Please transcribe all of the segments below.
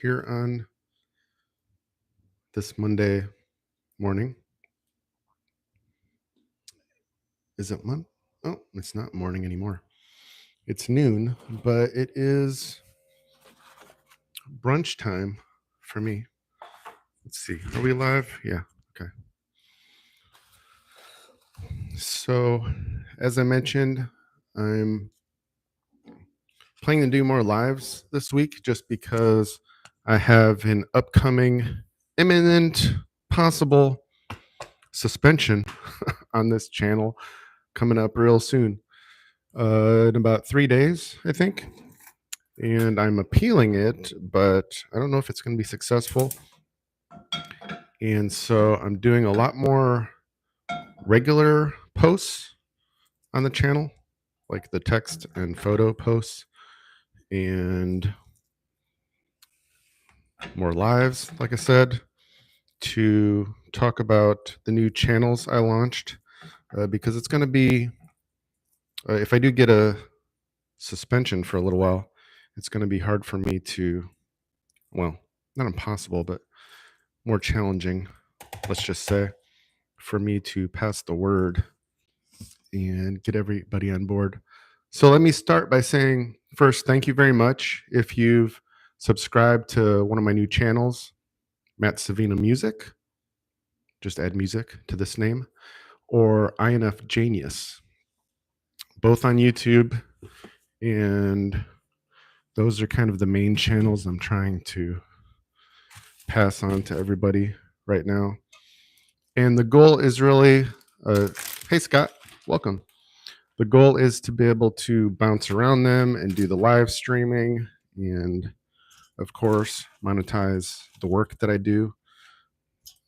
here on this Monday morning. Is it Monday? Oh, it's not morning anymore. It's noon, but it is brunch time for me. Let's see. Are we live? Yeah. Okay. So, as I mentioned, I'm planning to do more lives this week just because I have an upcoming, imminent, possible suspension on this channel coming up real soon. In about 3 days, I think. And I'm appealing it, but I don't know if it's going to be successful. And so I'm doing a lot more regular posts on the channel, like the text and photo posts, and more lives, like I said, to talk about the new channels I launched, because it's going to be, if I do get a suspension for a little while, it's going to be hard for me to, well, not impossible, but more challenging, let's just say, for me to pass the word and get everybody on board. So let me start by saying first, thank you very much if you've subscribed to one of my new channels, Matt Savina Music. Just add music to this name, or 𝐈'𝐯𝐶, both on YouTube. And those are kind of the main channels I'm trying to pass on to everybody right now. And the goal is really, hey Scott, welcome. The goal is to be able to bounce around them and do the live streaming and, of course, monetize the work that I do.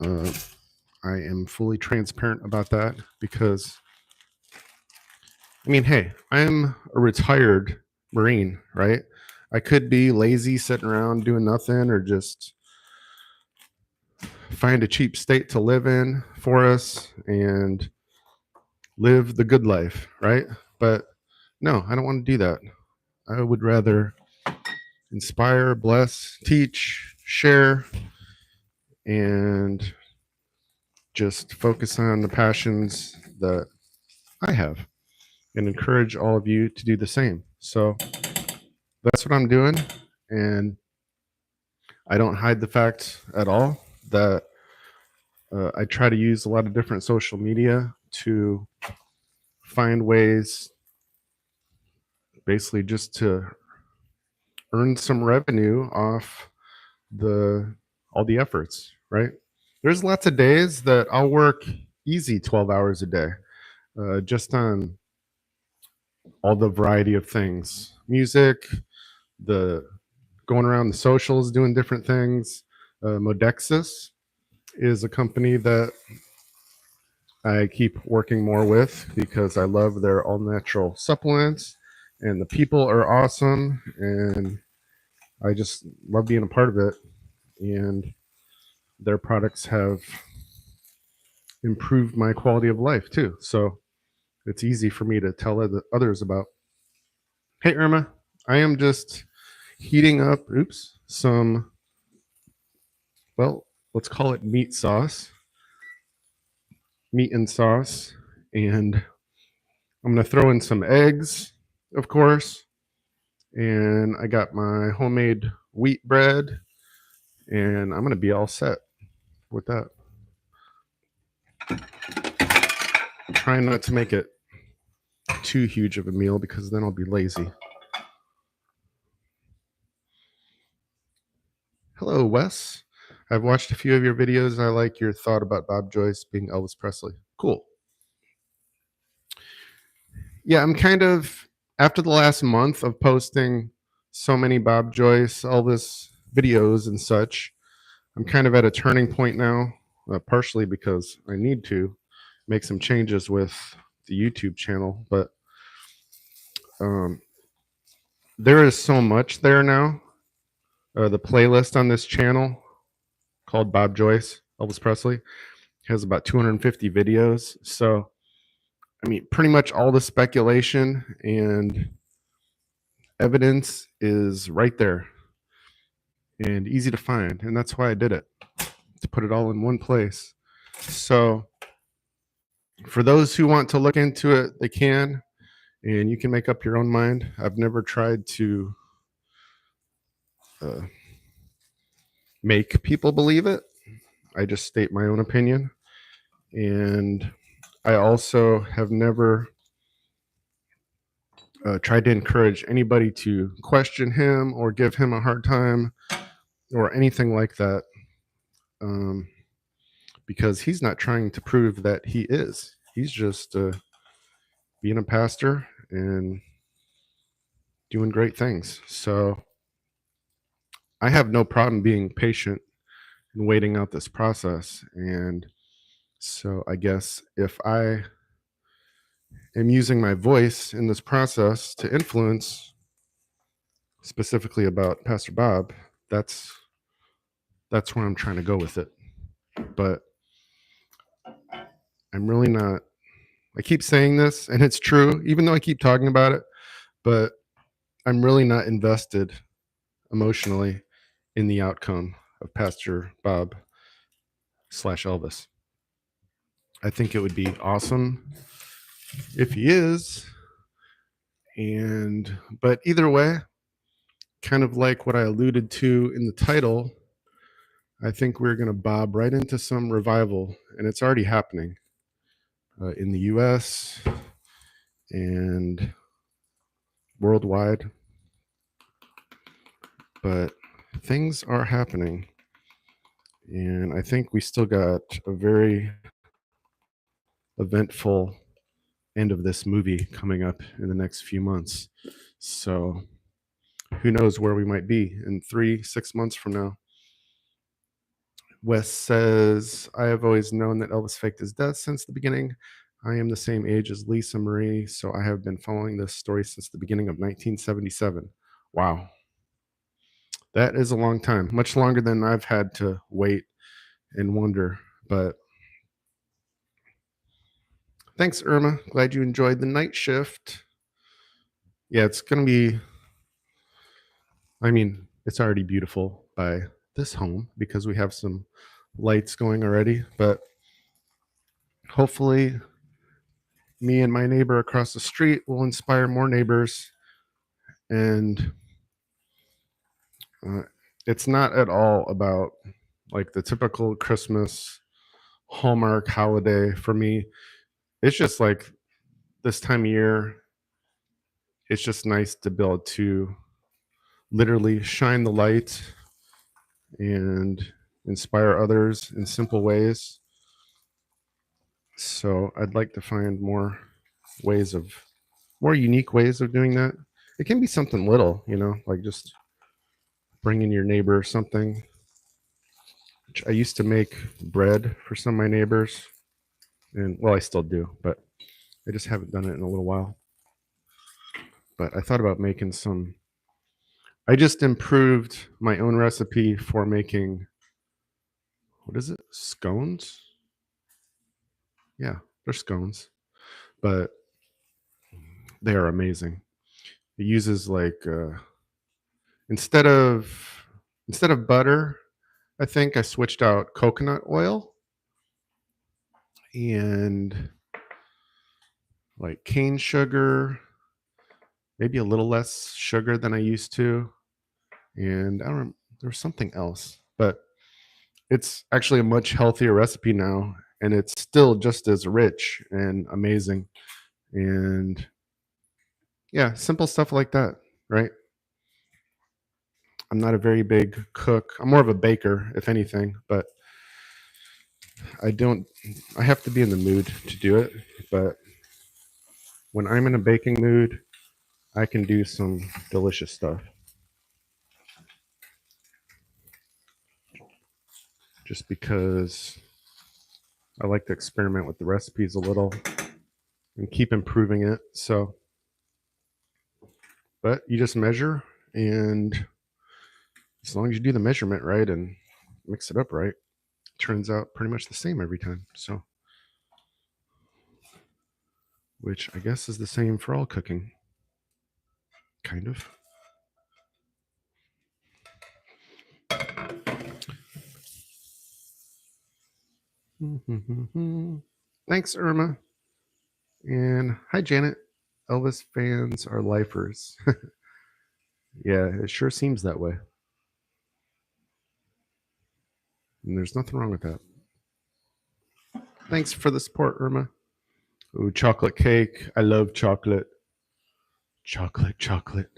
I am fully transparent about that because, I mean, hey, I'm a retired Marine, right? I could be lazy, sitting around doing nothing, or just find a cheap state to live in for us and live the good life, right? But no, I don't want to do that. I would rather inspire, bless, teach, share, and just focus on the passions that I have and encourage all of you to do the same. So that's what I'm doing. And I don't hide the fact at all that I try to use a lot of different social media to find ways basically just to earn some revenue off all the efforts, right? There's lots of days that I'll work easy 12 hours a day, just on all the variety of things, music, the going around the socials, doing different things. Modexis is a company that I keep working more with because I love their all natural supplements, and the people are awesome, and I just love being a part of it. And their products have improved my quality of life too. So it's easy for me to tell others about. Hey, Irma, I am just heating up, some, well, let's call it meat and sauce. And I'm going to throw in some eggs, of course. And I got my homemade wheat bread, and I'm going to be all set with that. I'm trying not to make it too huge of a meal because then I'll be lazy. Hello, Wes. I've watched a few of your videos. I like your thought about Bob Joyce being Elvis Presley. Cool. Yeah, I'm kind of, after the last month of posting so many Bob Joyce, Elvis videos and such, I'm kind of at a turning point now, partially because I need to make some changes with the YouTube channel, but there is so much there now. The playlist on this channel called Bob Joyce, Elvis Presley, has about 250 videos. So, I mean, pretty much all the speculation and evidence is right there. and easy to find. And that's why I did it, to put it all in one place. So for those who want to look into it, they can, and you can make up your own mind. I've never tried to make people believe it. I just state my own opinion. And I also have never tried to encourage anybody to question him or give him a hard time or anything like that, because he's not trying to prove that he is. He's just being a pastor and doing great things. So I have no problem being patient and waiting out this process. And so I guess if I am using my voice in this process to influence specifically about Pastor Bob, that's where I'm trying to go with it. But I'm really not, I keep saying this and it's true, even though I keep talking about it, but I'm really not invested emotionally in the outcome of Pastor Bob / Elvis. I think it would be awesome if he is. But either way, kind of like what I alluded to in the title, I think we're going to bob right into some revival, and it's already happening in the US and worldwide. But things are happening, and I think we still got a very eventful end of this movie coming up in the next few months. So who knows where we might be in 3-6 months from now. Wes says, I have always known that Elvis faked his death since the beginning. I am the same age as Lisa Marie, so I have been following this story since the beginning of 1977. Wow. That is a long time, much longer than I've had to wait and wonder. But thanks, Irma. Glad you enjoyed the night shift. Yeah, it's going to be, it's already beautiful by this home because we have some lights going already, but hopefully me and my neighbor across the street will inspire more neighbors. And it's not at all about like the typical Christmas Hallmark holiday for me. It's just like this time of year, it's just nice to be able to literally shine the light and inspire others in simple ways. So I'd like to find more unique ways of doing that. It can be something little, like just bringing your neighbor something. I used to make bread for some of my neighbors, and well, I still do, but I just haven't done it in a little while. But I thought about making some. I just improved my own recipe for making, what is it? Scones? Yeah, they're scones, but they are amazing. It uses like instead of butter, I think I switched out coconut oil and like cane sugar, maybe a little less sugar than I used to. And I don't remember, there was something else, but it's actually a much healthier recipe now, and it's still just as rich and amazing. And yeah, simple stuff like that, right? I'm not a very big cook. I'm more of a baker, if anything, but I have to be in the mood to do it. But when I'm in a baking mood, I can do some delicious stuff. Just because I like to experiment with the recipes a little and keep improving it. So, but you just measure, and as long as you do the measurement right and mix it up right, it turns out pretty much the same every time. So, which I guess is the same for all cooking, kind of. Thanks, Irma. And hi, Janet. Elvis fans are lifers. Yeah, it sure seems that way. And there's nothing wrong with that. Thanks for the support, Irma. Ooh, chocolate cake. I love chocolate. Chocolate.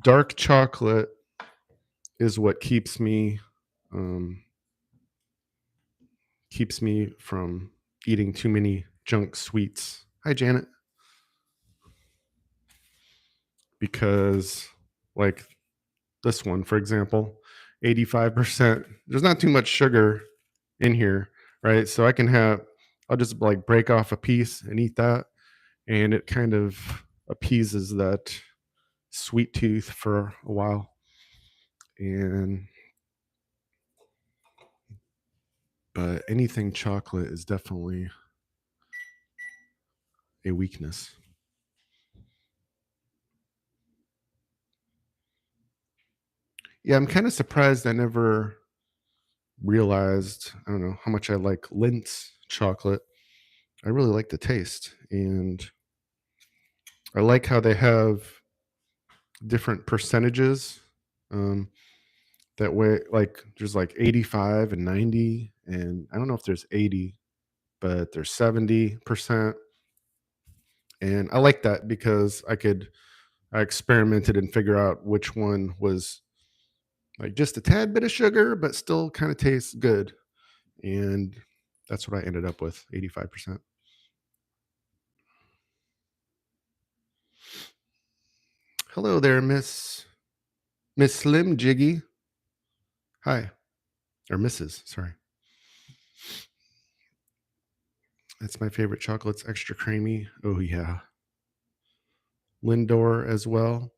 Dark chocolate is what keeps me from eating too many junk sweets. Hi, Janet. Because, like this one, for example, 85%, there's not too much sugar in here, right? So I'll just like break off a piece and eat that. And it kind of appeases that sweet tooth for a while. But anything chocolate is definitely a weakness. Yeah, I'm kind of surprised I never realized, I don't know, how much I like Lindt's chocolate. I really like the taste, and I like how they have different percentages. That way, like there's like 85 and 90, and I don't know if there's 80, but there's 70%. And I like that because I experimented and figure out which one was like just a tad bit of sugar, but still kind of tastes good. And that's what I ended up with, 85%. Hello there, Miss Slim Jiggy. Hi. Or Mrs. Sorry. That's my favorite chocolate. It's extra creamy. Oh, yeah. Lindor as well.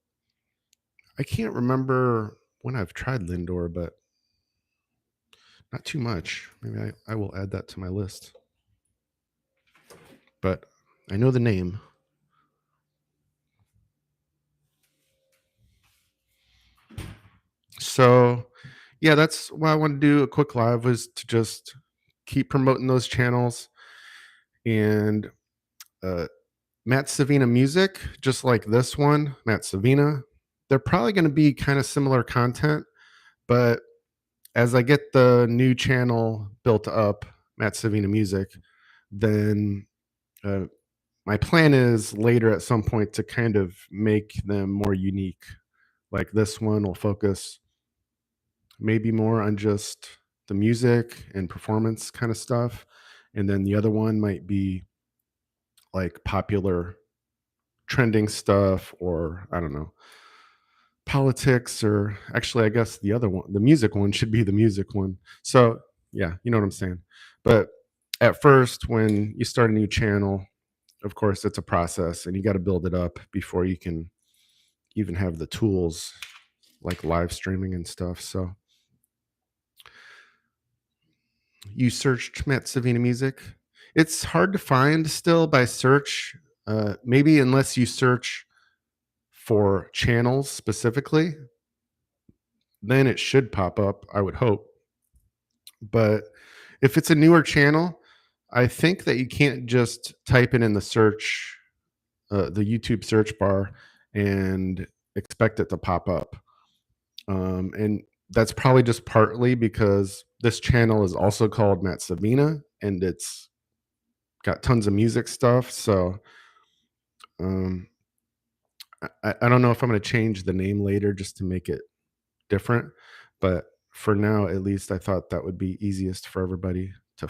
I can't remember when I've tried Lindor, but not too much. Maybe I will add that to my list. But I know the name. So, yeah, that's why I wanted to do a quick live, was to just keep promoting those channels. And Matt Savina music, just like this one, Matt Savina, they're probably going to be kind of similar content, but as I get the new channel built up, Matt Savina music, then my plan is later at some point to kind of make them more unique. Like this one will focus maybe more on just the music and performance kind of stuff. And then the other one might be like popular trending stuff, or I don't know, politics, or actually I guess the other one, the music one, should be the music one. So yeah, you know what I'm saying. But at first, when you start a new channel, of course it's a process and you got to build it up before you can even have the tools like live streaming and stuff. So you searched Matt Savina music. It's hard to find still by search, maybe unless you search for channels specifically, then it should pop up, I would hope. But if it's a newer channel, I think that you can't just type it in the search, the YouTube search bar, and expect it to pop up. And that's probably just partly because this channel is also called Matt Savina, and it's got tons of music stuff. So I don't know if I'm going to change the name later just to make it different, but for now, at least, I thought that would be easiest for everybody to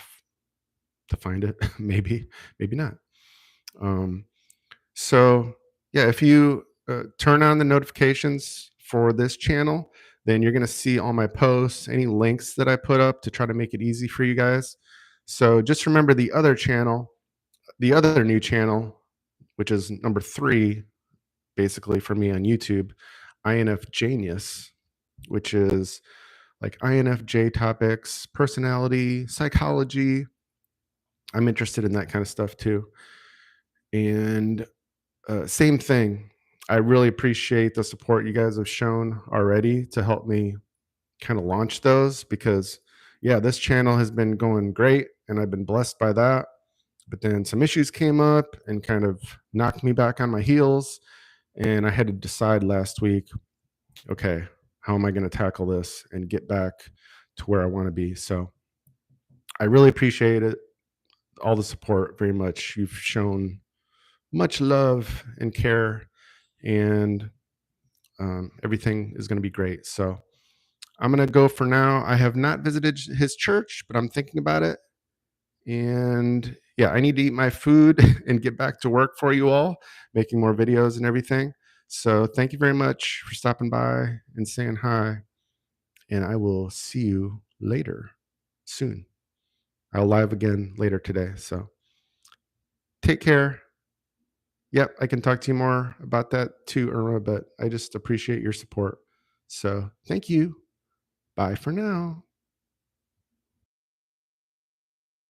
find it. maybe not. So yeah, if you turn on the notifications for this channel, then you're going to see all my posts, any links that I put up to try to make it easy for you guys. So just remember the other channel, the other new channel, which is number 3, basically for me on YouTube, 𝐈'𝐯𝐞, which is like INFJ topics, personality, psychology. I'm interested in that kind of stuff too. And same thing. I really appreciate the support you guys have shown already to help me kind of launch those, because yeah, this channel has been going great and I've been blessed by that. But then some issues came up and kind of knocked me back on my heels. And I had to decide last week, okay, how am I going to tackle this and get back to where I want to be? So I really appreciate it, all the support very much. You've shown much love and care, and everything is going to be great. So I'm going to go for now. I have not visited his church, but I'm thinking about it. And yeah, I need to eat my food and get back to work for you all, making more videos and everything. So thank you very much for stopping by and saying hi. And I will see you later soon. I'll live again later today. So take care. Yep, I can talk to you more about that too, Irma, but I just appreciate your support. So thank you. Bye for now.